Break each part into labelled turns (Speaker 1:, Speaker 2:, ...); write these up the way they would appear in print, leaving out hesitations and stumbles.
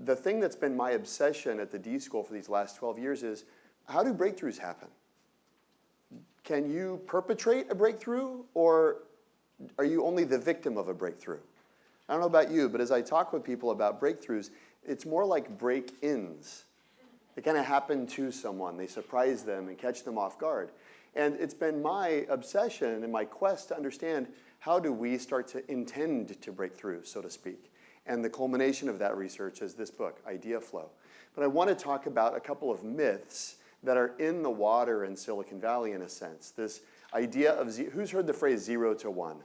Speaker 1: the thing that's been my obsession at the D.school for these last 12 years is, how do breakthroughs happen? Can you perpetrate a breakthrough, or are you only the victim of a breakthrough? I don't know about you, but as I talk with people about breakthroughs, it's more like break-ins. They kind of happen to someone. They surprise them and catch them off guard. And it's been my obsession and my quest to understand, how do we start to intend to break through, so to speak? And the culmination of that research is this book, Ideaflow. But I want to talk about a couple of myths that are in the water in Silicon Valley, in a sense. This idea of, who's heard the phrase 0 to 1?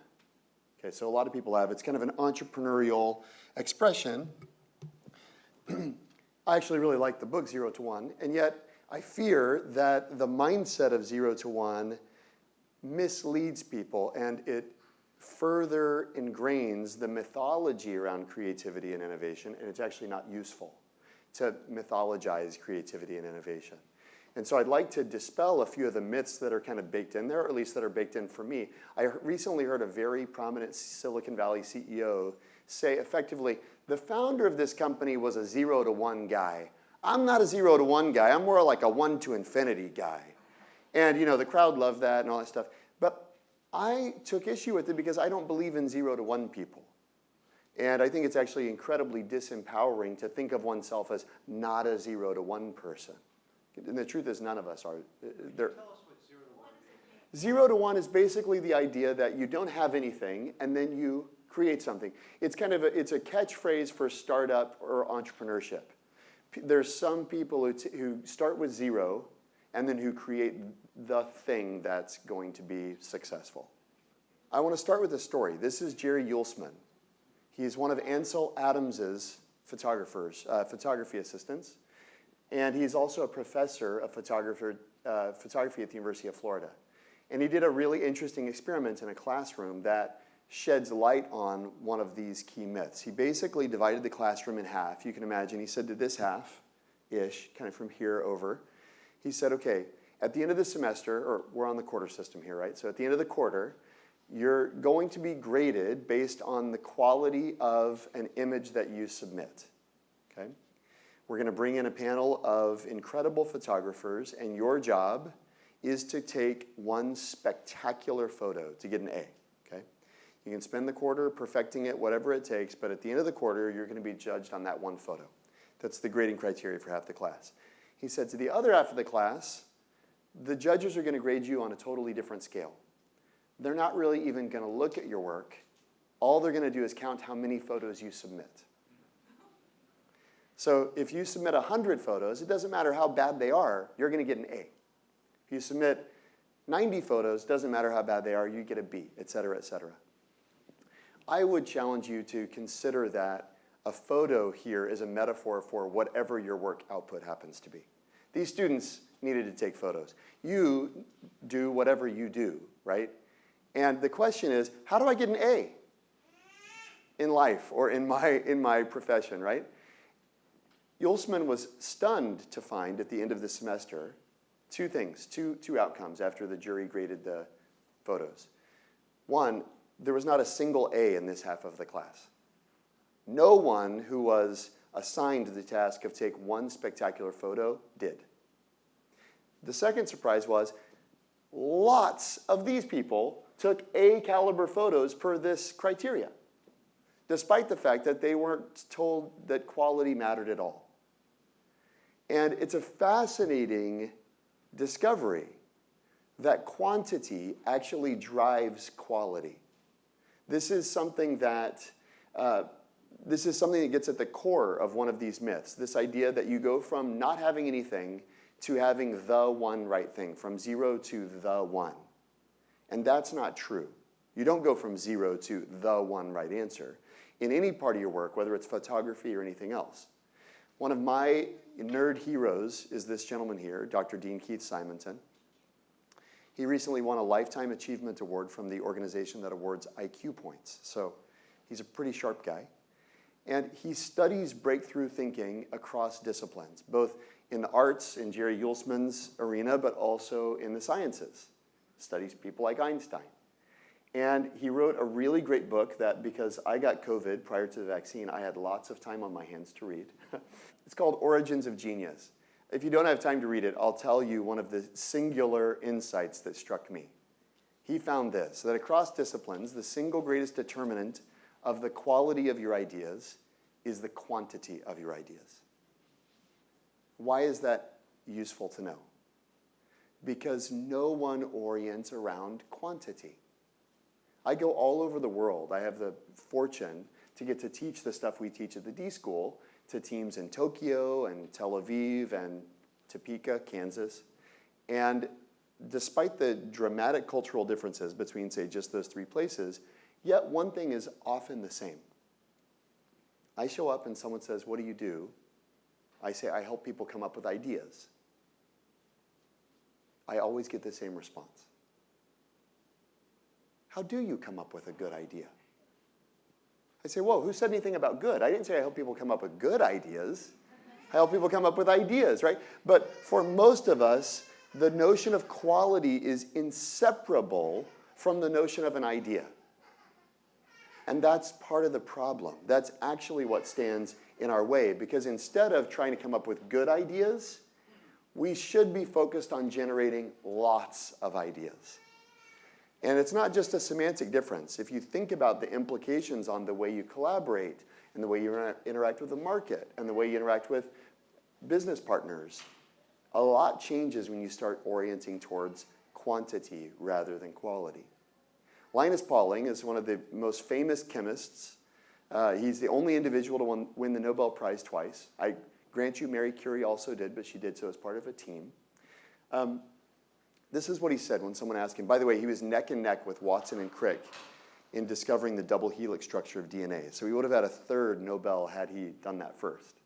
Speaker 1: Okay, so a lot of people have. It's kind of an entrepreneurial expression. I actually really like the book 0 to 1, and yet I fear that the mindset of 0 to 1 misleads people, and it further ingrains the mythology around creativity and innovation, and it's actually not useful to mythologize creativity and innovation. And so I'd like to dispel a few of the myths that are kind of baked in there, or at least that are baked in for me. I recently heard a very prominent Silicon Valley CEO say effectively, the founder of this company was a 0 to 1 guy. I'm not a 0 to 1 guy. I'm more like a 1 to infinity guy. And you know, the crowd loved that and all that stuff. But I took issue with it because I don't believe in 0 to 1 people. And I think it's actually incredibly disempowering to think of oneself as not a 0 to 1 person. And the truth is, none of us are.
Speaker 2: Tell us what 0 to 1 is.
Speaker 1: 0 to 1 is basically the idea that you don't have anything and then you create something. It's kind of it's a catchphrase for startup or entrepreneurship. There's some people who start with 0 and then who create the thing that's going to be successful. I want to start with a story. This is Jerry Ueltzman. He's one of Ansel Adams's photography assistants. And he's also a professor of photography at the University of Florida. And he did a really interesting experiment in a classroom that sheds light on one of these key myths. He basically divided the classroom in half. You can imagine, he said to this half-ish, kind of from here over, he said, okay, at the end of the semester, or we're on the quarter system here, right? So at the end of the quarter, you're going to be graded based on the quality of an image that you submit, okay? We're going to bring in a panel of incredible photographers, and your job is to take one spectacular photo to get an A, okay? You can spend the quarter perfecting it, whatever it takes, but at the end of the quarter, you're going to be judged on that one photo. That's the grading criteria for half the class. He said to the other half of the class, the judges are going to grade you on a totally different scale. They're not really even going to look at your work. All they're going to do is count how many photos you submit. So if you submit 100 photos, it doesn't matter how bad they are, you're going to get an A. If you submit 90 photos, doesn't matter how bad they are, you get a B, et cetera, et cetera. I would challenge you to consider that a photo here is a metaphor for whatever your work output happens to be. These students needed to take photos. You do whatever you do, right? And the question is, how do I get an A in life or in my profession, right? Ueltzman was stunned to find at the end of the semester two things, two outcomes after the jury graded the photos. One, there was not a single A in this half of the class. No one who was assigned the task of take one spectacular photo did. The second surprise was lots of these people took A-caliber photos per this criteria, despite the fact that they weren't told that quality mattered at all. And it's a fascinating discovery that quantity actually drives quality. This is something that gets at the core of one of these myths, this idea that you go from not having anything to having the one right thing, from 0 to the 1. And that's not true. You don't go from 0 to the one right answer in any part of your work, whether it's photography or anything else. One of my nerd heroes is this gentleman here, Dr. Dean Keith Simonton. He recently won a Lifetime Achievement Award from the organization that awards IQ points. So he's a pretty sharp guy. And he studies breakthrough thinking across disciplines, both in the arts, in Jerry Ueltzman's arena, but also in the sciences. Studies people like Einstein. And he wrote a really great book that, because I got COVID prior to the vaccine, I had lots of time on my hands to read. It's called Origins of Genius. If you don't have time to read it, I'll tell you one of the singular insights that struck me. He found this, that across disciplines, the single greatest determinant of the quality of your ideas is the quantity of your ideas. Why is that useful to know? Because no one orients around quantity. I go all over the world. I have the fortune to get to teach the stuff we teach at the D.school to teams in Tokyo and Tel Aviv and Topeka, Kansas. And despite the dramatic cultural differences between, say, just those three places, yet one thing is often the same. I show up and someone says, "What do you do?" I say, "I help people come up with ideas." I always get the same response. How do you come up with a good idea? I say, whoa, who said anything about good? I didn't say I help people come up with good ideas. I help people come up with ideas, right? But for most of us, the notion of quality is inseparable from the notion of an idea. And that's part of the problem. That's actually what stands in our way, because instead of trying to come up with good ideas, we should be focused on generating lots of ideas. And it's not just a semantic difference. If you think about the implications on the way you collaborate and the way you interact with the market and the way you interact with business partners, a lot changes when you start orienting towards quantity rather than quality. Linus Pauling is one of the most famous chemists. He's the only individual to win the Nobel Prize twice. I grant you Marie Curie also did, but she did so as part of a team. This is what he said when someone asked him. By the way, he was neck and neck with Watson and Crick in discovering the double helix structure of DNA. So he would have had a third Nobel had he done that first.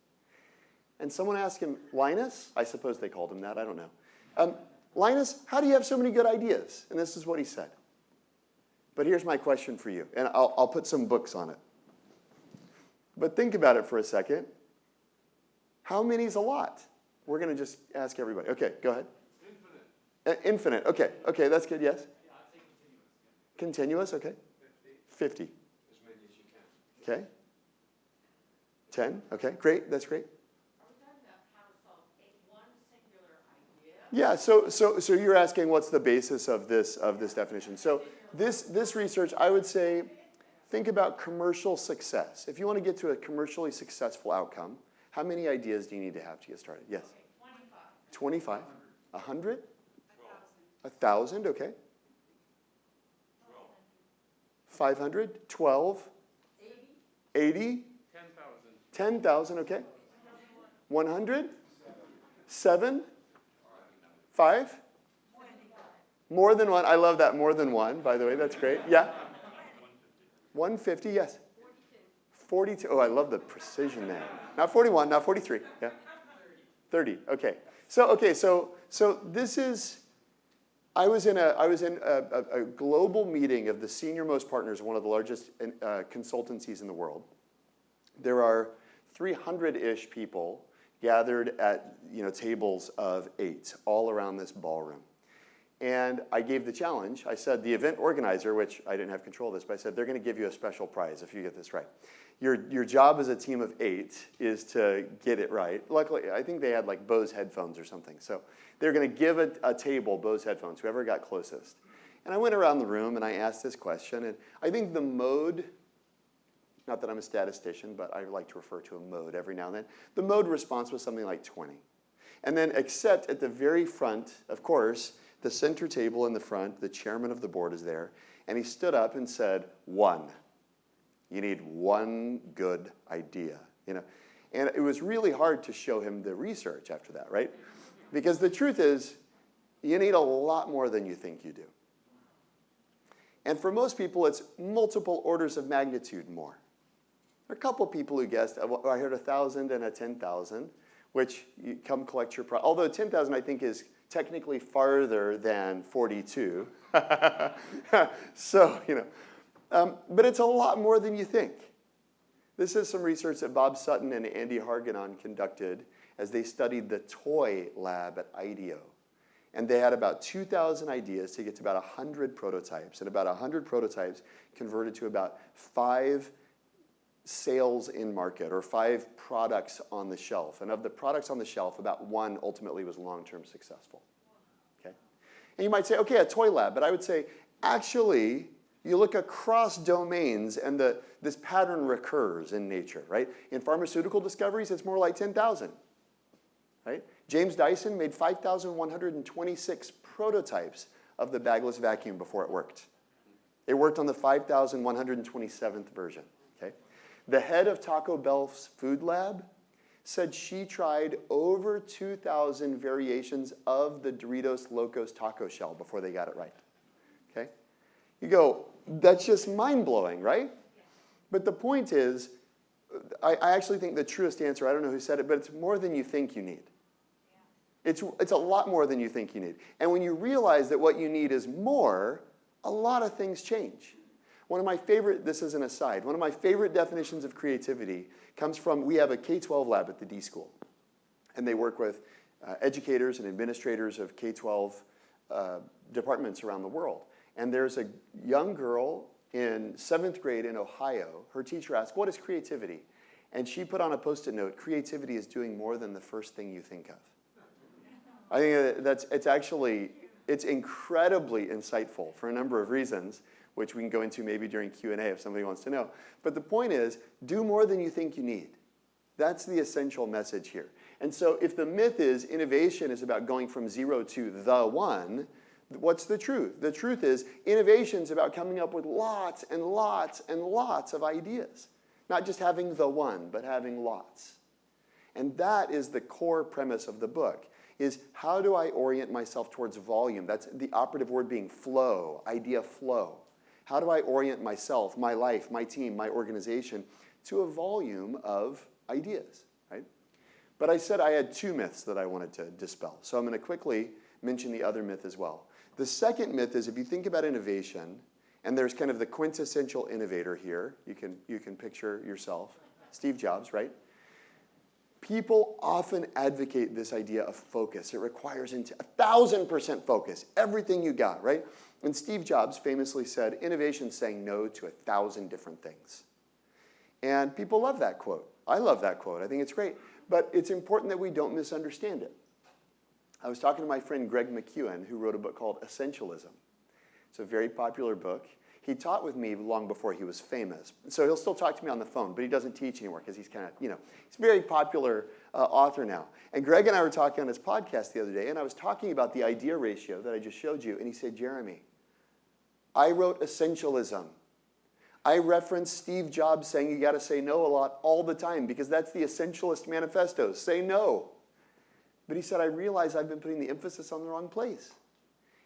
Speaker 1: And someone asked him, Linus, I suppose they called him that, I don't know. Linus, how do you have so many good ideas? And this is what he said. But here's my question for you, and I'll put some books on it. But think about it for a second. How many is a lot? We're going to just ask everybody. Okay, go ahead. Infinite, okay, that's good, yes?
Speaker 2: Yeah, I'd say continuous.
Speaker 1: Continuous, okay. 50.
Speaker 2: As many as you can.
Speaker 1: Okay. 10, okay, great, that's great.
Speaker 3: Are we talking about how to solve one singular idea?
Speaker 1: Yeah, so you're asking what's the basis of this definition. So this research, I would say, think about commercial success. If you want to get to a commercially successful outcome, how many ideas do you need to have to get started? Yes?
Speaker 3: Okay, 25.
Speaker 1: 25? 100?
Speaker 3: 1,000.
Speaker 1: 1,000, okay. 500? 12? 80?
Speaker 2: 10,000.
Speaker 1: 10,000, okay. 100? 7? 5? More than one. I love that, more than one, by the way. That's great. Yeah? 150, yes. 42. Oh, I love the precision there. Not 41, not 43. Yeah. 30, okay. So this is, I was in a global meeting of the senior-most partners of one of the largest consultancies in the world. There are 300-ish people gathered at tables of 8 all around this ballroom. And I gave the challenge. I said, the event organizer, which I didn't have control of this, but I said, they're going to give you a special prize if you get this right. Your job as a team of 8 is to get it right. Luckily, I think they had like Bose headphones or something. So they're going to give a table Bose headphones, whoever got closest. And I went around the room and I asked this question. And I think the mode, not that I'm a statistician, but I like to refer to a mode every now and then. The mode response was something like 20. And then except at the very front, of course, the center table in the front, the chairman of the board is there. And he stood up and said, 1. You need one good idea, And it was really hard to show him the research after that, right? Because the truth is, you need a lot more than you think you do. And for most people, it's multiple orders of magnitude more. There are a couple people who guessed, I heard 1,000 and a 10,000, which you come collect your prize. Although 10,000, I think, is technically farther than 42. So, but it's a lot more than you think. This is some research that Bob Sutton and Andy Harganon conducted as they studied the toy lab at Ideaflow. And they had about 2,000 ideas to get to about 100 prototypes. And about 100 prototypes converted to about 5 sales in market, or 5 products on the shelf. And of the products on the shelf, about 1 ultimately was long-term successful. Okay? And you might say, okay, a toy lab. But I would say, actually, you look across domains and this pattern recurs in nature, right? In pharmaceutical discoveries, it's more like 10,000, right? James Dyson made 5,126 prototypes of the bagless vacuum before it worked. It worked on the 5,127th version, okay? The head of Taco Bell's food lab said she tried over 2,000 variations of the Doritos Locos taco shell before they got it right, okay? You go, that's just mind-blowing, right? But the point is, I actually think the truest answer, I don't know who said it, but it's more than you think you need. It's a lot more than you think you need. And when you realize that what you need is more, a lot of things change. One of my favorite, this is an aside, one of my favorite definitions of creativity comes from, we have a K-12 lab at the D.school. And they work with educators and administrators of K-12 departments around the world. And there's a young girl in 7th grade in Ohio. Her teacher asked, what is creativity? And she put on a Post-it note, creativity is doing more than the first thing you think of. I think it's incredibly insightful for a number of reasons, which we can go into maybe during Q&A if somebody wants to know. But the point is, do more than you think you need. That's the essential message here. And so if the myth is innovation is about going from 0 to the 1, what's the truth? The truth is innovation is about coming up with lots and lots and lots of ideas. Not just having the one, but having lots. And that is the core premise of the book, is how do I orient myself towards volume? That's the operative word being flow, idea flow. How do I orient myself, my life, my team, my organization to a volume of ideas, right? But I said I had 2 myths that I wanted to dispel. So I'm going to quickly mention the other myth as well. The second myth is if you think about innovation, and there's kind of the quintessential innovator here. You can picture yourself, Steve Jobs, right? People often advocate this idea of focus. It requires 1,000% focus, everything you got, right? And Steve Jobs famously said, innovation is saying no to 1,000 different things. And people love that quote. I love that quote. I think it's great. But it's important that we don't misunderstand it. I was talking to my friend Greg McEwen, who wrote a book called Essentialism. It's a very popular book. He taught with me long before he was famous. So he'll still talk to me on the phone, but he doesn't teach anymore because he's kind of, he's a very popular author now. And Greg and I were talking on his podcast the other day, and I was talking about the idea ratio that I just showed you, and he said, Jeremy, I wrote Essentialism. I referenced Steve Jobs saying you got to say no a lot all the time because that's the Essentialist manifesto, say no. But he said, I realize I've been putting the emphasis on the wrong place.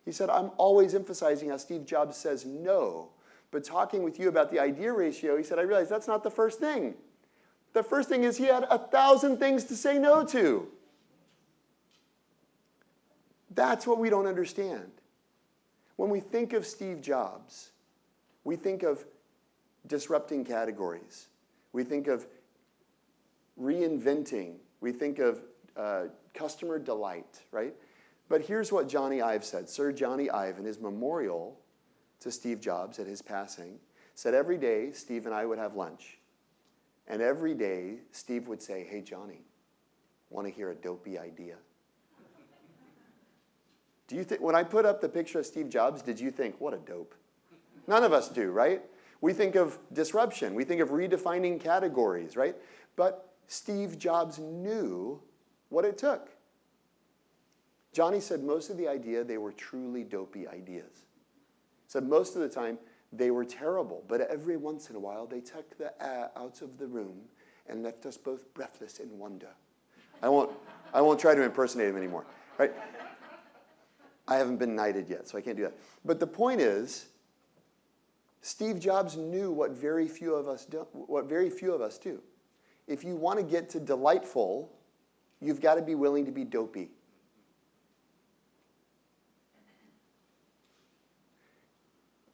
Speaker 1: He said, I'm always emphasizing how Steve Jobs says no. But talking with you about the idea ratio, he said, I realize that's not the first thing. The first thing is he had 1,000 things to say no to. That's what we don't understand. When we think of Steve Jobs, we think of disrupting categories. We think of reinventing. We think of customer delight, right? But here's what Johnny Ive said. Sir Johnny Ive, in his memorial to Steve Jobs at his passing, said every day Steve and I would have lunch. And every day Steve would say, hey, Johnny, want to hear a dopey idea? Do you think, when I put up the picture of Steve Jobs, did you think, what a dope? None of us do, right? We think of disruption. We think of redefining categories, right? But Steve Jobs knew what it took. Johnny said most of the idea, they were truly dopey ideas. Said most of the time, they were terrible, but every once in a while, they took the air out of the room and left us both breathless in wonder. I won't try to impersonate him anymore, right? I haven't been knighted yet, so I can't do that. But the point is, Steve Jobs knew what very few of us do. If you want to get to delightful, you've got to be willing to be dopey.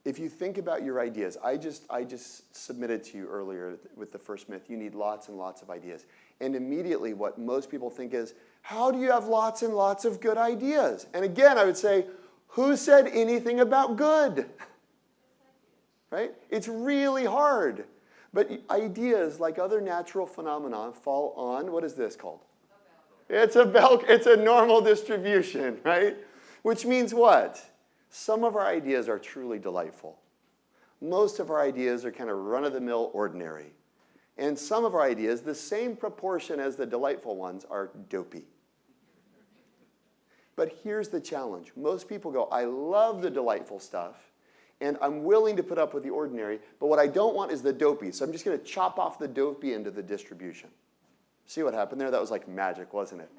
Speaker 1: if you think about your ideas, I just submitted to you earlier with the first myth, you need lots and lots of ideas. And immediately what most people think is, how do you have lots and lots of good ideas? And again, I would say, who said anything about good? Right? It's really hard. But ideas, like other natural phenomena, fall on, what is this called? It's a normal distribution, right? Which means what? Some of our ideas are truly delightful. Most of our ideas are kind of run-of-the-mill ordinary. And some of our ideas, the same proportion as the delightful ones, are dopey. But here's the challenge. Most people go, I love the delightful stuff, and I'm willing to put up with the ordinary, but what I don't want is the dopey. So I'm just going to chop off the dopey into the distribution. See what happened there? That was like magic, wasn't it?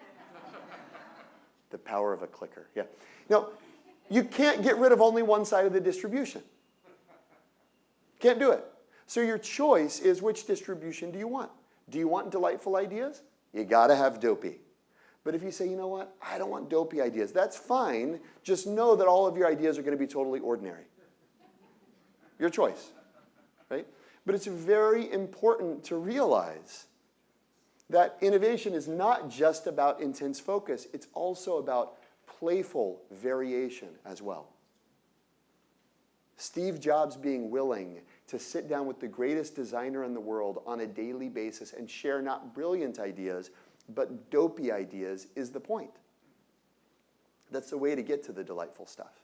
Speaker 1: The power of a clicker. Yeah. Now, you can't get rid of only one side of the distribution. Can't do it. So your choice is, which distribution do you want? Do you want delightful ideas? You got to have dopey. But if you say, you know what, I don't want dopey ideas, that's fine. Just know that all of your ideas are going to be totally ordinary. Your choice, right? But it's very important to realize that innovation is not just about intense focus. It's also about playful variation as well. Steve Jobs being willing to sit down with the greatest designer in the world on a daily basis and share not brilliant ideas, but dopey ideas is the point. That's the way to get to the delightful stuff.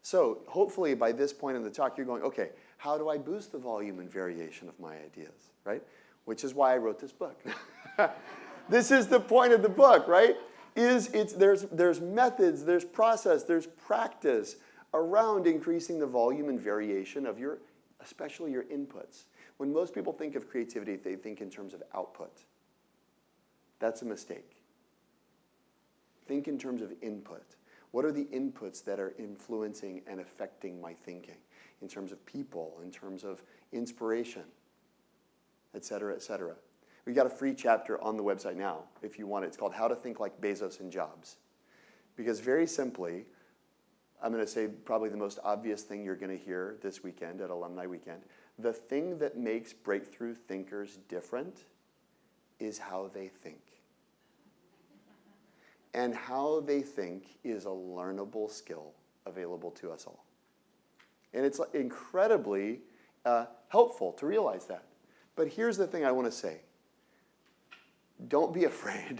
Speaker 1: So hopefully by this point in the talk, you're going, okay, how do I boost the volume and variation of my ideas, right? Which is why I wrote this book. This is the point of the book, right? There's methods, there's process, there's practice around increasing the volume and variation of especially your inputs. When most people think of creativity, they think in terms of output. That's a mistake. Think in terms of input. What are the inputs that are influencing and affecting my thinking in terms of people, in terms of inspiration, et cetera, et cetera. We've got a free chapter on the website now, if you want it. It's called How to Think Like Bezos and Jobs. Because very simply, I'm going to say probably the most obvious thing you're going to hear this weekend at Alumni Weekend. The thing that makes breakthrough thinkers different is how they think. And how they think is a learnable skill available to us all. And it's incredibly helpful to realize that. But here's the thing I want to say. Don't be afraid.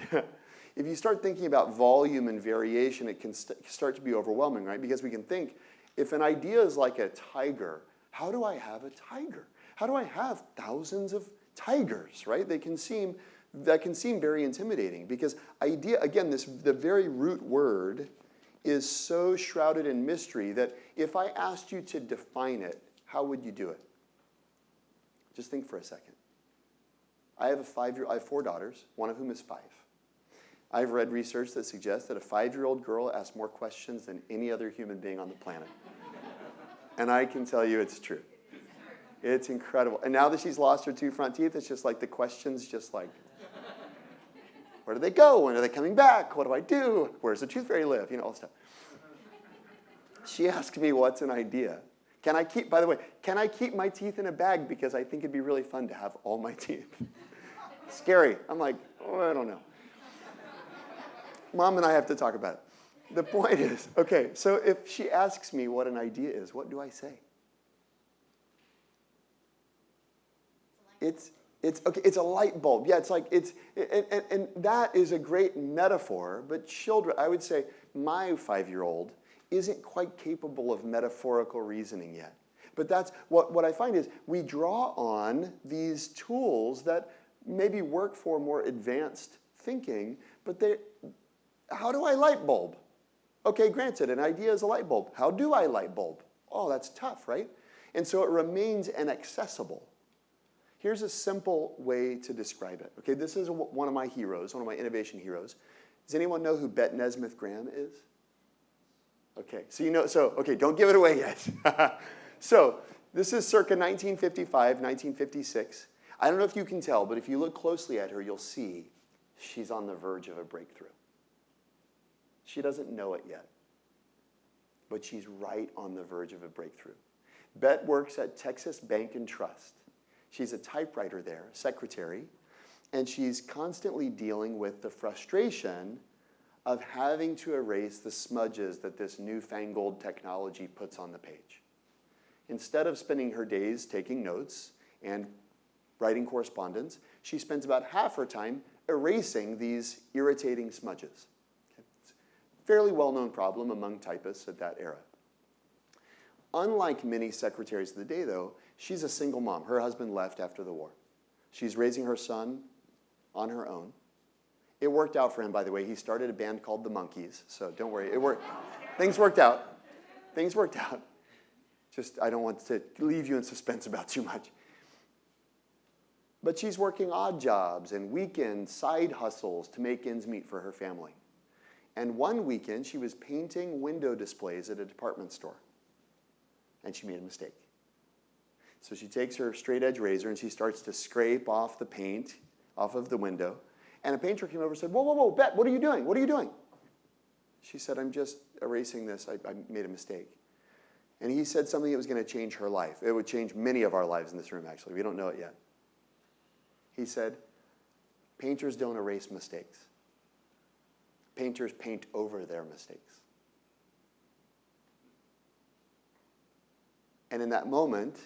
Speaker 1: If you start thinking about volume and variation, it can start to be overwhelming, right? Because we can think, if an idea is like a tiger, how do I have a tiger? How do I have thousands of tigers, right? That can seem very intimidating because idea, again, the very root word is so shrouded in mystery that if I asked you to define it, how would you do it? Just think for a second. I have 4 daughters, one of whom is 5. I've read research that suggests that a 5-year-old girl asks more questions than any other human being on the planet. And I can tell you it's true. It's incredible. And now that she's lost her 2 front teeth, it's just like the questions just like, where do they go? When are they coming back? What do I do? Where's the tooth fairy live? You know, all this stuff. She asked me, what's an idea? By the way, can I keep my teeth in a bag because I think it'd be really fun to have all my teeth? Scary. I'm like, oh, I don't know. Mom and I have to talk about it. The point is, okay, so if she asks me what an idea is, what do I say? It's a light bulb. Yeah, and that is a great metaphor, but children, I would say my 5-year-old isn't quite capable of metaphorical reasoning yet. But that's what I find is we draw on these tools that maybe work for more advanced thinking, but how do I light bulb? Okay, granted, an idea is a light bulb. How do I light bulb? Oh, that's tough, right? And so it remains inaccessible. Here's a simple way to describe it. Okay, this is one of my heroes, one of my innovation heroes. Does anyone know who Bette Nesmith Graham is? Okay, okay, don't give it away yet. So this is circa 1955, 1956. I don't know if you can tell, but if you look closely at her, you'll see she's on the verge of a breakthrough. She doesn't know it yet. but she's right on the verge of a breakthrough. Bet works at Texas Bank and Trust. She's a typewriter there, secretary, and she's constantly dealing with the frustration of having to erase the smudges that this newfangled technology puts on the page. Instead of spending her days taking notes and writing correspondence, she spends about half her time erasing these irritating smudges. Okay? It's a fairly well-known problem among typists at that era. Unlike many secretaries of the day, though, she's a single mom. Her husband left after the war. She's raising her son on her own. It worked out for him, by the way. He started a band called the Monkees, so don't worry. It worked. Things worked out. Things worked out. Just, I don't want to leave you in suspense about too much. But she's working odd jobs and weekend side hustles to make ends meet for her family. And one weekend, she was painting window displays at a department store. And she made a mistake. So she takes her straight edge razor and she starts to scrape off the paint off of the window. And a painter came over and said, whoa, whoa, whoa, Bet, what are you doing? What are you doing? She said, I'm just erasing this. I made a mistake. And he said something that was going to change her life. It would change many of our lives in this room, actually. We don't know it yet. He said, painters don't erase mistakes. Painters paint over their mistakes. And in that moment,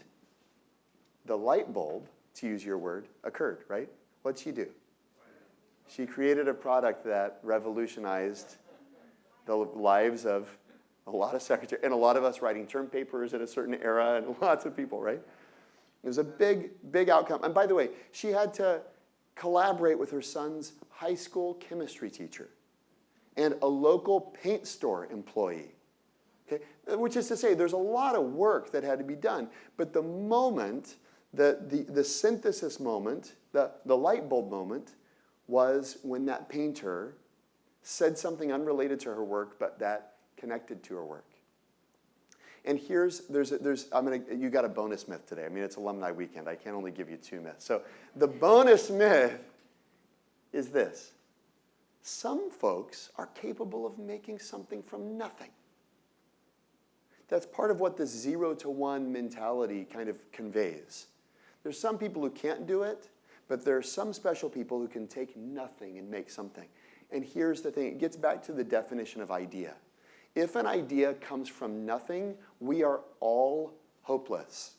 Speaker 1: the light bulb, to use your word, occurred, right? What'd she do? She created a product that revolutionized the lives of a lot of secretaries, and a lot of us writing term papers at a certain era, and lots of people, right? It was a big, big outcome. And by the way, she had to collaborate with her son's high school chemistry teacher and a local paint store employee. Okay? Which is to say, there's a lot of work that had to be done. But the moment, the synthesis moment, the light bulb moment, was when that painter said something unrelated to her work, but that connected to her work. And you got a bonus myth today. I mean, it's alumni weekend. I can only give you 2 myths. So the bonus myth is this. Some folks are capable of making something from nothing. That's part of what this 0 to 1 mentality kind of conveys. There's some people who can't do it, but there are some special people who can take nothing and make something. And here's the thing. It gets back to the definition of idea. If an idea comes from nothing, we are all hopeless.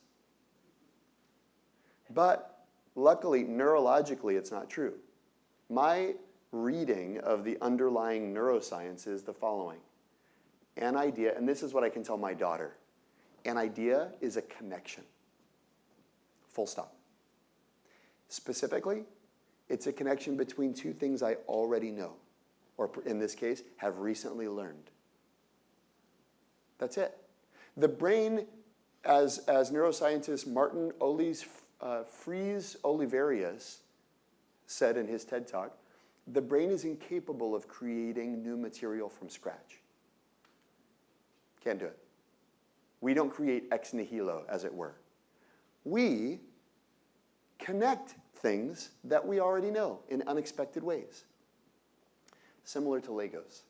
Speaker 1: But luckily, neurologically, it's not true. My reading of the underlying neuroscience is the following. An idea, and this is what I can tell my daughter, an idea is a connection. Full stop. Specifically, it's a connection between 2 things I already know, or in this case, have recently learned. That's it. The brain, as neuroscientist Martin Fries Oliverius said in his TED Talk, the brain is incapable of creating new material from scratch. Can't do it. We don't create ex nihilo, as it were. We connect things that we already know in unexpected ways. Similar to Legos.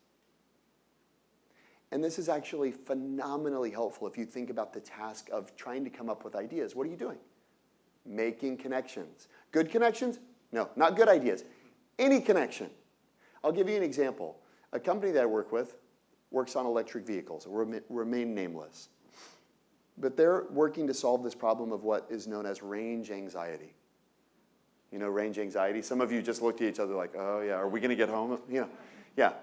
Speaker 1: And this is actually phenomenally helpful if you think about the task of trying to come up with ideas. What are you doing? Making connections. Good connections? No, not good ideas. Any connection. I'll give you an example. A company that I work with works on electric vehicles. It will remain nameless. But they're working to solve this problem of what is known as range anxiety. You know range anxiety? Some of you just looked at each other like, oh yeah, are we going to get home? You know, yeah.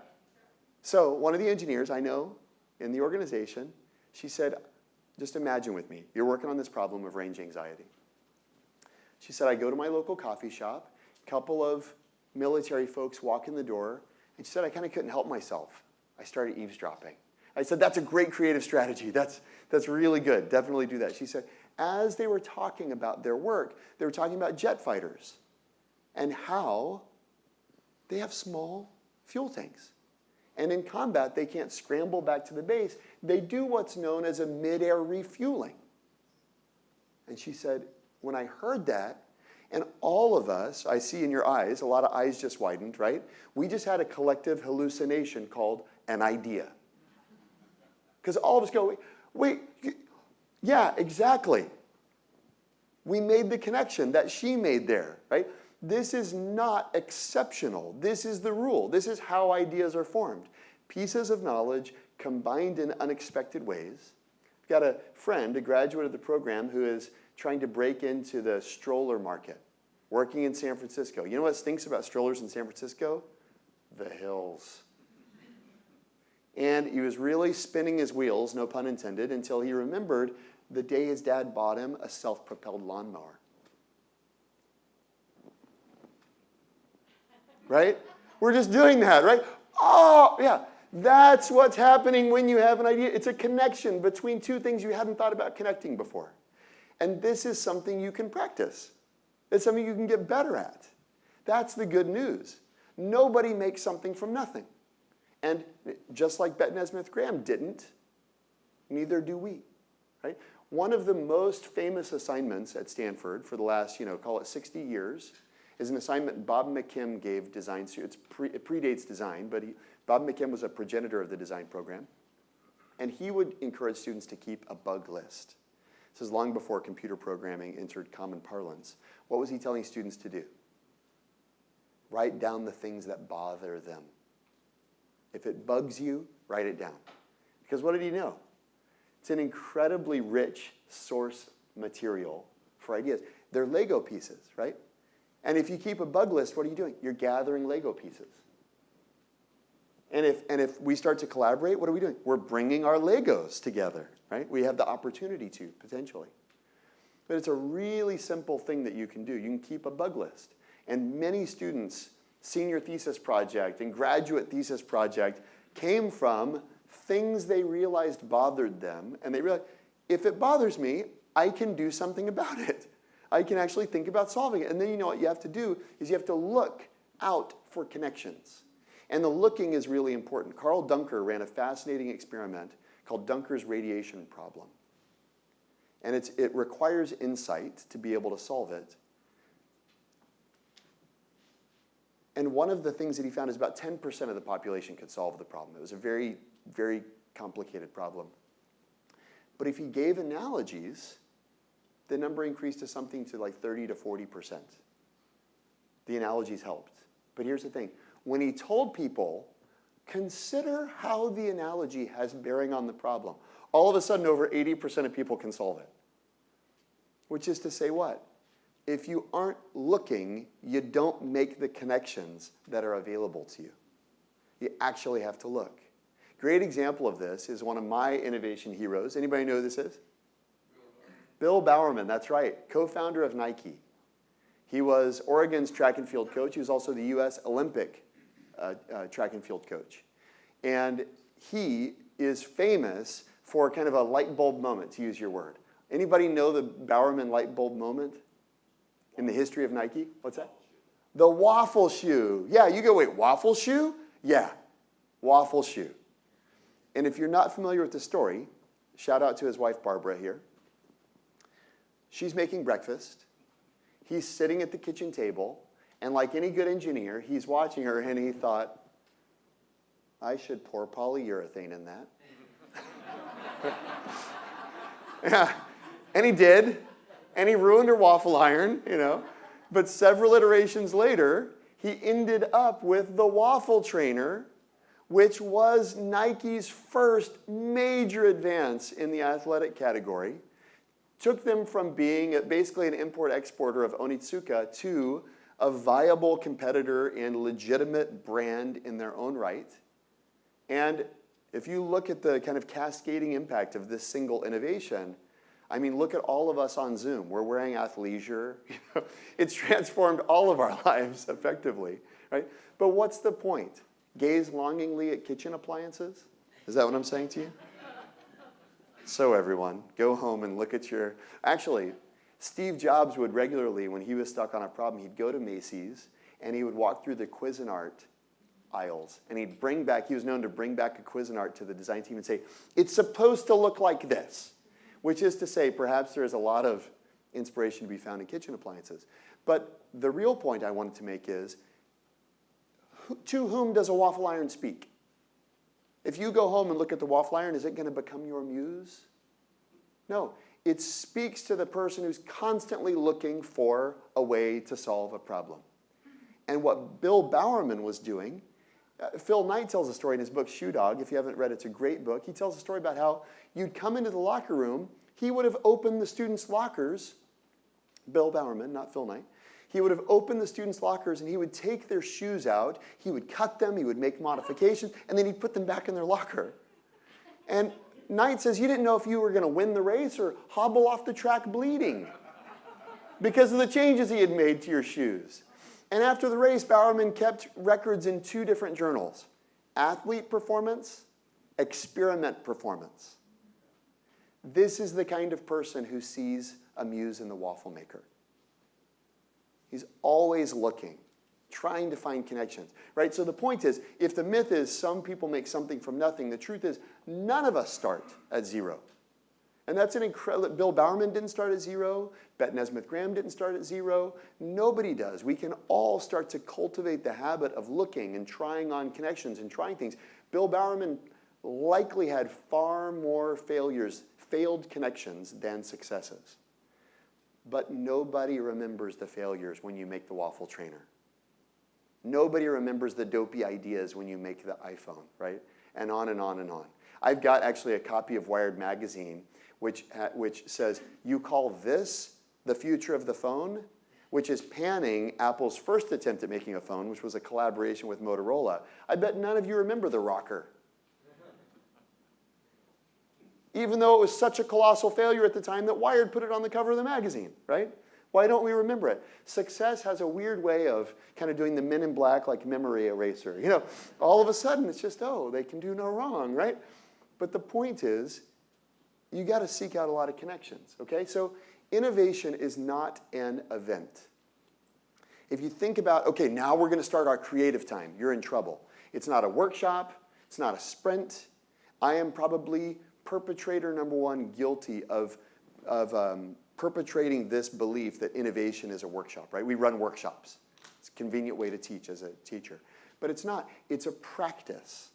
Speaker 1: So one of the engineers I know in the organization, she said, just imagine with me, you're working on this problem of range anxiety. She said, I go to my local coffee shop, a couple of military folks walk in the door, and she said, I kind of couldn't help myself. I started eavesdropping. I said, that's a great creative strategy. That's really good. Definitely do that. She said, as they were talking about their work, they were talking about jet fighters and how they have small fuel tanks. And in combat, they can't scramble back to the base. They do what's known as a mid-air refueling. And she said, when I heard that, and all of us, I see in your eyes, a lot of eyes just widened, right? We just had a collective hallucination called an idea. Because all of us go, wait, yeah, exactly. We made the connection that she made there, right? This is not exceptional. This is the rule. This is how ideas are formed. Pieces of knowledge combined in unexpected ways. I've got a friend, a graduate of the program, who is trying to break into the stroller market, working in San Francisco. You know what stinks about strollers in San Francisco? The hills. And he was really spinning his wheels, no pun intended, until he remembered the day his dad bought him a self-propelled lawnmower. Right? We're just doing that, right? Oh, yeah. That's what's happening when you have an idea. It's a connection between two things you hadn't thought about connecting before. And this is something you can practice. It's something you can get better at. That's the good news. Nobody makes something from nothing. And just like Bet Nesmith Graham didn't, neither do we. Right? One of the most famous assignments at Stanford for the last, call it 60 years, is an assignment Bob McKim gave design students. It predates design, but Bob McKim was a progenitor of the design program. And he would encourage students to keep a bug list. This is long before computer programming entered common parlance. What was he telling students to do? Write down the things that bother them. If it bugs you, write it down. Because what did he know? It's an incredibly rich source material for ideas. They're Lego pieces, right? And if you keep a bug list, what are you doing? You're gathering Lego pieces. And if we start to collaborate, what are we doing? We're bringing our Legos together, right? We have the opportunity to, potentially. But it's a really simple thing that you can do. You can keep a bug list. And many students' senior thesis project and graduate thesis project came from things they realized bothered them. And they realized, if it bothers me, I can do something about it. I can actually think about solving it. And then what you have to do is you have to look out for connections. And the looking is really important. Carl Dunker ran a fascinating experiment called Dunker's radiation problem. And it requires insight to be able to solve it. And one of the things that he found is about 10% of the population could solve the problem. It was a very, very complicated problem. But if he gave analogies, the number increased to something to like 30 to 40%. The analogies helped. But here's the thing. When he told people, consider how the analogy has bearing on the problem, all of a sudden over 80% of people can solve it. Which is to say what? If you aren't looking, you don't make the connections that are available to you. You actually have to look. Great example of this is one of my innovation heroes. Anybody know who this is? Bill Bowerman, that's right, co-founder of Nike. He was Oregon's track and field coach. He was also the U.S. Olympic track and field coach. And he is famous for kind of a light bulb moment, to use your word. Anybody know the Bowerman light bulb moment in the history of Nike? What's that? The waffle shoe. Yeah, you go, wait, waffle shoe? Yeah, waffle shoe. And if you're not familiar with the story, shout out to his wife Barbara here. She's making breakfast. He's sitting at the kitchen table, and like any good engineer, he's watching her, and he thought, I should pour polyurethane in that. Yeah. And he did, and he ruined her waffle iron, But several iterations later, he ended up with the waffle trainer, which was Nike's first major advance in the athletic category. Took them from being basically an import-exporter of Onitsuka to a viable competitor and legitimate brand in their own right. And if you look at the kind of cascading impact of this single innovation, I mean, look at all of us on Zoom. We're wearing athleisure. It's transformed all of our lives effectively, right? But what's the point? Gaze longingly at kitchen appliances? Is that what I'm saying to you? So everyone, go home and look at your... Actually, Steve Jobs would regularly, when he was stuck on a problem, he'd go to Macy's and he would walk through the Cuisinart aisles. And he'd bring back, he was known to bring back a Cuisinart to the design team and say, it's supposed to look like this. Which is to say, perhaps there is a lot of inspiration to be found in kitchen appliances. But the real point I wanted to make is, to whom does a waffle iron speak? If you go home and look at the waffle iron, is it going to become your muse? No. It speaks to the person who's constantly looking for a way to solve a problem. And what Bill Bowerman was doing, Phil Knight tells a story in his book, Shoe Dog. If you haven't read it, it's a great book. He tells a story about how you'd come into the locker room. He would have opened the students' lockers. Bill Bowerman, not Phil Knight. He would have opened the students' lockers, and he would take their shoes out. He would cut them. He would make modifications, and then he'd put them back in their locker. And Knight says, you didn't know if you were going to win the race or hobble off the track bleeding because of the changes he had made to your shoes. And after the race, Bowerman kept records in 2 different journals: athlete performance, experiment performance. This is the kind of person who sees a muse in the waffle maker. He's always looking, trying to find connections, right? So the point is, if the myth is some people make something from nothing, the truth is none of us start at 0. And that's an incredible, Bill Bowerman didn't start at 0. Bette Nesmith Graham didn't start at 0. Nobody does. We can all start to cultivate the habit of looking and trying on connections and trying things. Bill Bowerman likely had far more failed connections than successes. But nobody remembers the failures when you make the waffle trainer. Nobody remembers the dopey ideas when you make the iPhone, right? And on and on and on. I've got actually a copy of Wired magazine which says, you call this the future of the phone, which is panning Apple's first attempt at making a phone, which was a collaboration with Motorola. I bet none of you remember the rocker. Even though it was such a colossal failure at the time that Wired put it on the cover of the magazine, right? Why don't we remember it? Success has a weird way of kind of doing the Men in Black like memory eraser. You know, all of a sudden it's just, oh, they can do no wrong, right? But the point is, you got to seek out a lot of connections, okay? So innovation is not an event. If you think about, okay, now we're going to start our creative time, you're in trouble. It's not a workshop. It's not a sprint. I am probably perpetrator number 1 guilty of perpetrating this belief that innovation is a workshop, right? We run workshops. It's a convenient way to teach as a teacher. But it's not. It's a practice.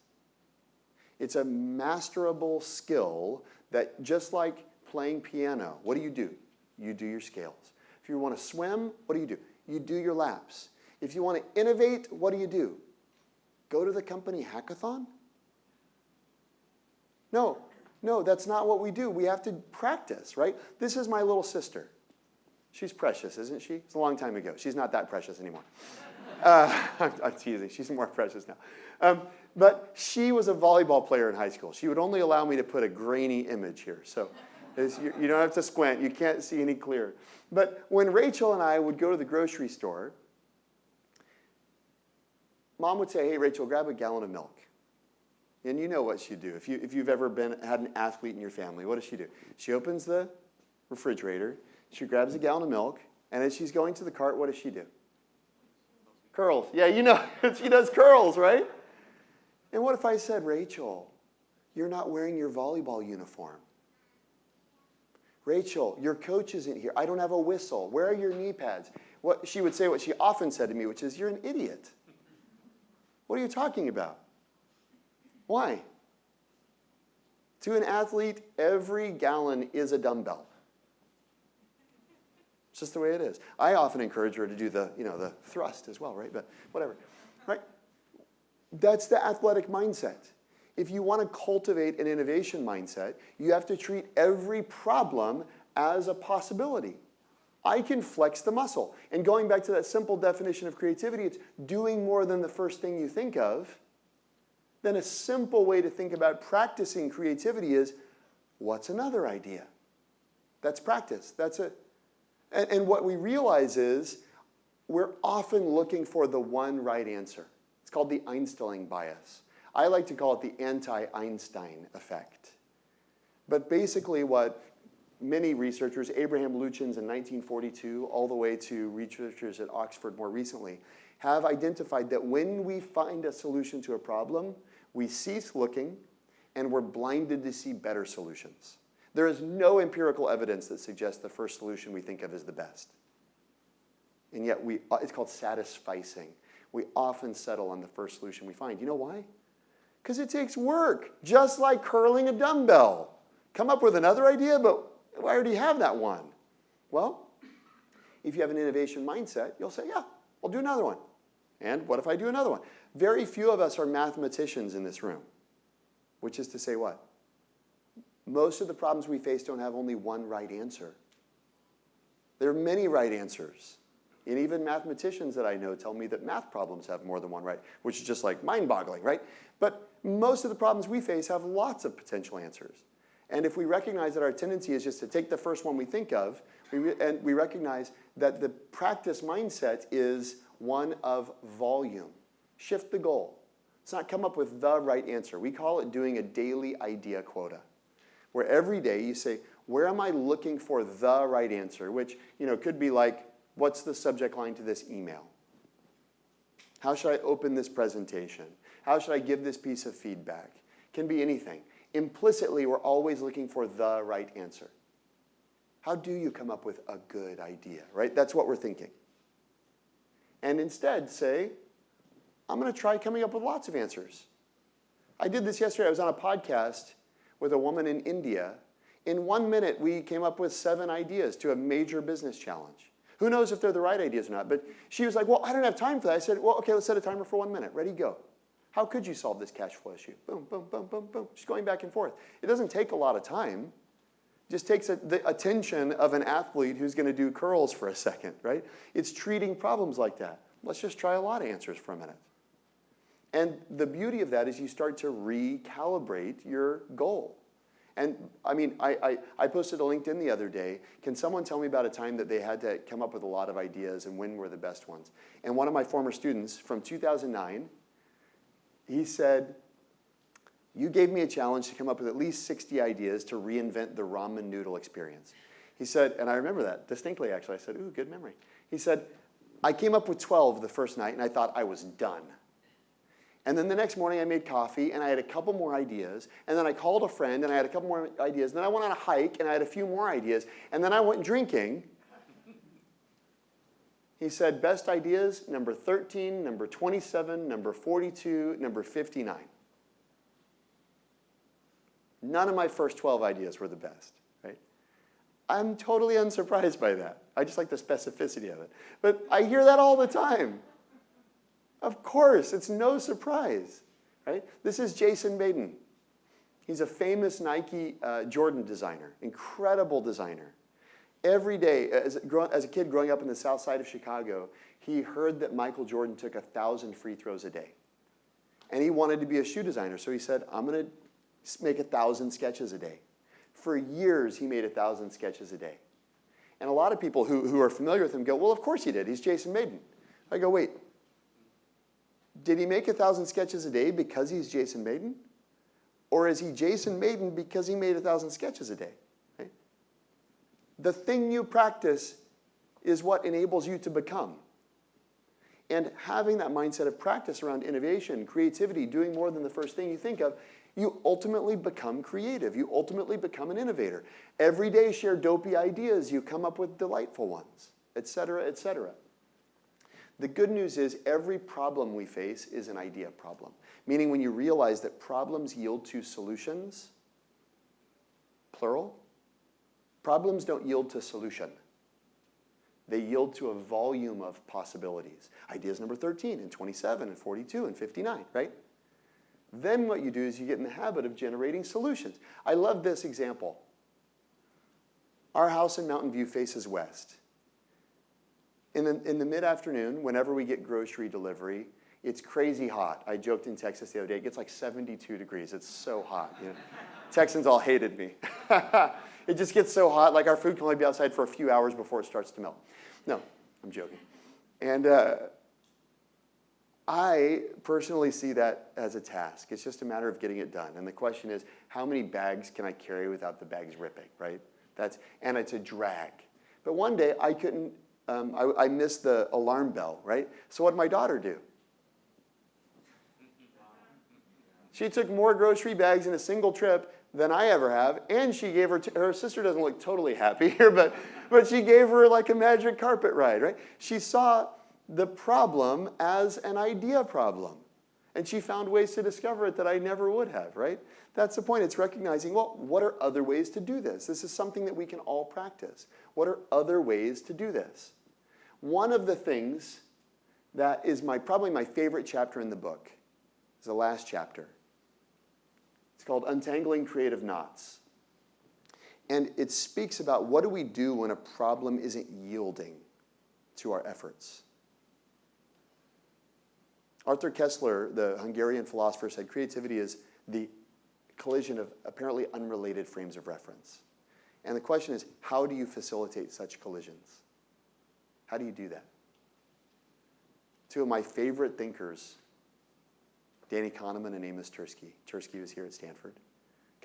Speaker 1: It's a masterable skill that, just like playing piano, what do? You do your scales. If you want to swim, what do? You do your laps. If you want to innovate, what do? Go to the company hackathon? No, that's not what we do. We have to practice, right? This is my little sister. She's precious, isn't she? It's a long time ago. She's not that precious anymore. I'm teasing. She's more precious now. But she was a volleyball player in high school. She would only allow me to put a grainy image here. So you don't have to squint. You can't see any clearer. But when Rachel and I would go to the grocery store, Mom would say, hey, Rachel, grab a gallon of milk. And you know what she'd do. If you've ever had an athlete in your family, what does she do? She opens the refrigerator, she grabs a gallon of milk, and as she's going to the cart, what does she do? Curls. Yeah, you know, she does curls, right? And what if I said, Rachel, you're not wearing your volleyball uniform? Rachel, your coach isn't here. I don't have a whistle. Where are your knee pads? She would say what she often said to me, which is, you're an idiot. What are you talking about? Why? To an athlete, every gallon is a dumbbell. It's just the way it is. I often encourage her to do the thrust as well, right? But whatever, right? That's the athletic mindset. If you want to cultivate an innovation mindset, you have to treat every problem as a possibility. I can flex the muscle. And going back to that simple definition of creativity, it's doing more than the first thing you think of. Then a simple way to think about practicing creativity is, what's another idea? That's practice. That's it. And what we realize is we're often looking for the one right answer. It's called the Einstein bias. I like to call it the anti-Einstein effect. But basically what many researchers, Abraham Lutyens in 1942, all the way to researchers at Oxford more recently, have identified that when we find a solution to a problem, we cease looking and we're blinded to see better solutions. There is no empirical evidence that suggests the first solution we think of is the best. And yet it's called satisficing. We often settle on the first solution we find. You know why? Because it takes work, just like curling a dumbbell. Come up with another idea, but I already have that one. Well, if you have an innovation mindset, you'll say, yeah, I'll do another one. And what if I do another one? Very few of us are mathematicians in this room, which is to say what? Most of the problems we face don't have only one right answer. There are many right answers. And even mathematicians that I know tell me that math problems have more than one right, which is just like mind-boggling, right? But most of the problems we face have lots of potential answers. And if we recognize that our tendency is just to take the first one we think of, and we recognize that the practice mindset is one of volume. Shift the goal. It's not come up with the right answer. We call it doing a daily idea quota, where every day you say, where am I looking for the right answer? Which, could be like, what's the subject line to this email? How should I open this presentation? How should I give this piece of feedback? Can be anything. Implicitly, we're always looking for the right answer. How do you come up with a good idea, right? That's what we're thinking. And instead say, I'm going to try coming up with lots of answers. I did this yesterday. I was on a podcast with a woman in India. In 1 minute, we came up with 7 ideas to a major business challenge. Who knows if they're the right ideas or not? But she was like, well, I don't have time for that. I said, well, okay, let's set a timer for 1 minute. Ready, go. How could you solve this cash flow issue? Boom, boom, boom, boom, boom. Just going back and forth. It doesn't take a lot of time. It just takes the attention of an athlete who's going to do curls for a second, right? It's treating problems like that. Let's just try a lot of answers for a minute. And the beauty of that is you start to recalibrate your goal. And I mean, I posted a LinkedIn the other day. Can someone tell me about a time that they had to come up with a lot of ideas and when were the best ones? And one of my former students from 2009, he said, you gave me a challenge to come up with at least 60 ideas to reinvent the ramen noodle experience. He said, and I remember that distinctly actually. I said, ooh, good memory. He said, I came up with 12 the first night and I thought I was done. And then the next morning I made coffee and I had a couple more ideas. And then I called a friend and I had a couple more ideas. And then I went on a hike and I had a few more ideas. And then I went drinking. He said, best ideas, number 13, number 27, number 42, number 59. None of my first 12 ideas were the best, right? I'm totally unsurprised by that. I just like the specificity of it. But I hear that all the time. Of course, it's no surprise, right? This is Jason Mayden. He's a famous Nike Jordan designer, incredible designer. Every day, as a kid growing up in the south side of Chicago, he heard that Michael Jordan took 1,000 free throws a day. And he wanted to be a shoe designer, so he said, I'm going to make 1,000 sketches a day. For years, he made 1,000 sketches a day. And a lot of people who are familiar with him go, well, of course he did. He's Jason Mayden. I go, wait. Did he make 1,000 sketches a day because he's Jason Mayden? Or is he Jason Mayden because he made 1,000 sketches a day? Right? The thing you practice is what enables you to become. And having that mindset of practice around innovation, creativity, doing more than the first thing you think of, you ultimately become creative. You ultimately become an innovator. Every day share dopey ideas. You come up with delightful ones, et cetera, et cetera. The good news is every problem we face is an idea problem. Meaning when you realize that problems yield to solutions, plural, problems don't yield to solution. They yield to a volume of possibilities. Ideas number 13 and 27 and 42 and 59, right? Then what you do is you get in the habit of generating solutions. I love this example. Our house in Mountain View faces west. In the mid-afternoon, whenever we get grocery delivery, it's crazy hot. I joked in Texas the other day, it gets like 72 degrees. It's so hot. You know? Texans all hated me. It just gets so hot, like our food can only be outside for a few hours before it starts to melt. No, I'm joking. And I personally see that as a task. It's just a matter of getting it done. And the question is, how many bags can I carry without the bags ripping, right? And it's a drag. But one day, I couldn't, I missed the alarm bell, right? So what did my daughter do? She took more grocery bags in a single trip than I ever have, and she gave her sister doesn't look totally happy here, but she gave her like a magic carpet ride, right? She saw the problem as an idea problem. And she found ways to discover it that I never would have, right? That's the point. It's recognizing, well, what are other ways to do this? This is something that we can all practice. What are other ways to do this? One of the things that is probably my favorite chapter in the book is the last chapter. It's called Untangling Creative Knots. And it speaks about what do we do when a problem isn't yielding to our efforts. Arthur Koestler, the Hungarian philosopher, said creativity is the collision of apparently unrelated frames of reference. And the question is, how do you facilitate such collisions? How do you do that? Two of my favorite thinkers, Danny Kahneman and Amos Tversky. Tversky was here at Stanford.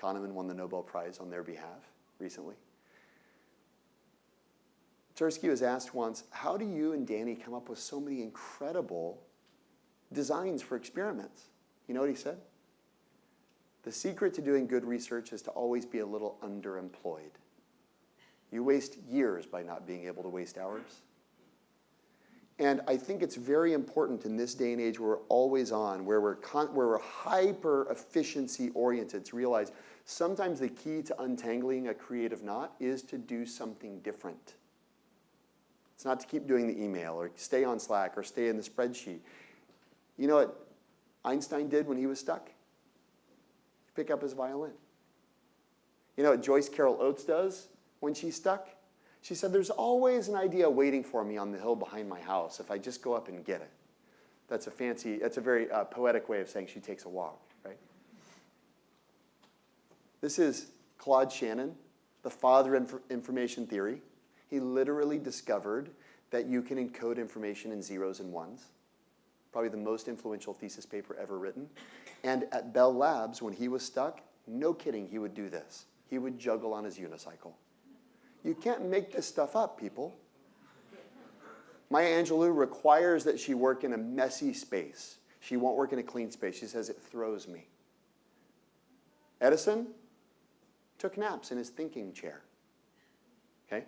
Speaker 1: Kahneman won the Nobel Prize on their behalf recently. Tversky was asked once, how do you and Danny come up with so many incredible designs for experiments? You know what he said? The secret to doing good research is to always be a little underemployed. You waste years by not being able to waste hours. And I think it's very important in this day and age where we're always on, where we're hyper-efficiency oriented, to realize sometimes the key to untangling a creative knot is to do something different. It's not to keep doing the email or stay on Slack or stay in the spreadsheet. You know what Einstein did when he was stuck? Pick up his violin. You know what Joyce Carol Oates does when she's stuck? She said, there's always an idea waiting for me on the hill behind my house if I just go up and get it. That's a very poetic way of saying she takes a walk, right? This is Claude Shannon, the father of information theory. He literally discovered that you can encode information in zeros and ones. Probably the most influential thesis paper ever written. And at Bell Labs, when he was stuck, no kidding, he would do this. He would juggle on his unicycle. You can't make this stuff up, people. Maya Angelou requires that she work in a messy space. She won't work in a clean space. She says, it throws me. Edison took naps in his thinking chair. Okay?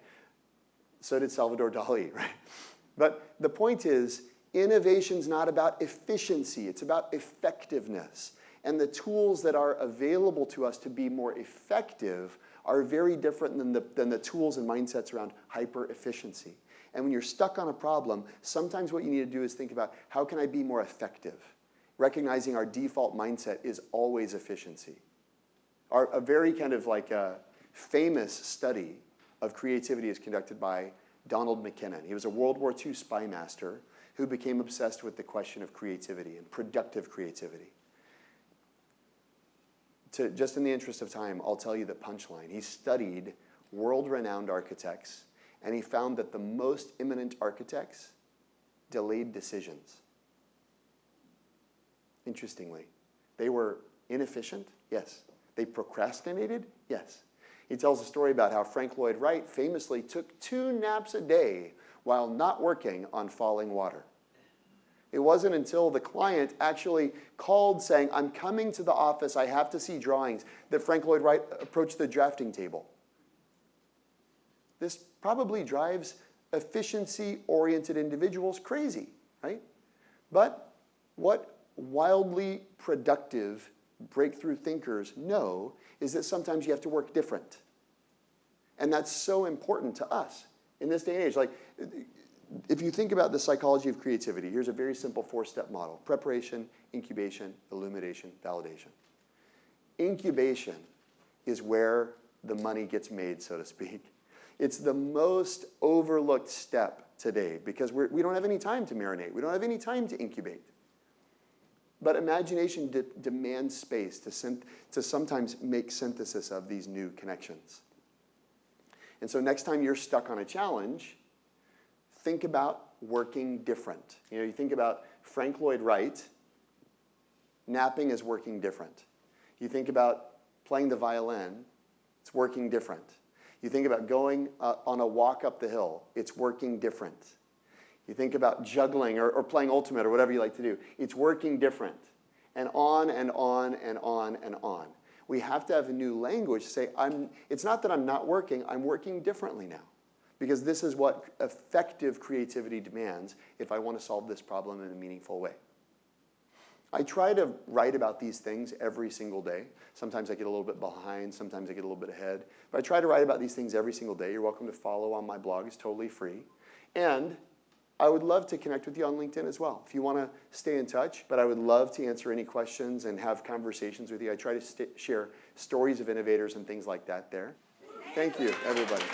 Speaker 1: So did Salvador Dali, right? But the point is, innovation's not about efficiency. It's about effectiveness. And the tools that are available to us to be more effective are very different than the tools and mindsets around hyper-efficiency. And when you're stuck on a problem, sometimes what you need to do is think about, how can I be more effective? Recognizing our default mindset is always efficiency. A very kind of like a famous study of creativity is conducted by Donald McKinnon. He was a World War II spy master who became obsessed with the question of creativity and productive creativity. Just in the interest of time, I'll tell you the punchline. He studied world-renowned architects, and he found that the most eminent architects delayed decisions. Interestingly, they were inefficient, yes. They procrastinated, yes. He tells a story about how Frank Lloyd Wright famously took 2 naps a day while not working on Falling Water. It wasn't until the client actually called saying, I'm coming to the office, I have to see drawings, that Frank Lloyd Wright approached the drafting table. This probably drives efficiency-oriented individuals crazy, right? But what wildly productive breakthrough thinkers know is that sometimes you have to work different. And that's so important to us in this day and age. Like, if you think about the psychology of creativity, here's a very simple 4-step model. Preparation, incubation, illumination, validation. Incubation is where the money gets made, so to speak. It's the most overlooked step today because we don't have any time to marinate. We don't have any time to incubate. But imagination demands space to sometimes make synthesis of these new connections. And so next time you're stuck on a challenge, think about working different. You know, you think about Frank Lloyd Wright, napping is working different. You think about playing the violin, it's working different. You think about going on a walk up the hill, it's working different. You think about juggling or playing ultimate or whatever you like to do, it's working different. And on and on and on and on. We have to have a new language to say, it's not that I'm not working, I'm working differently now. Because this is what effective creativity demands if I want to solve this problem in a meaningful way. I try to write about these things every single day. Sometimes I get a little bit behind, sometimes I get a little bit ahead. But I try to write about these things every single day. You're welcome to follow on my blog. It's totally free. And I would love to connect with you on LinkedIn as well. If you want to stay in touch, but I would love to answer any questions and have conversations with you. I try to share stories of innovators and things like that there. Thank you, everybody.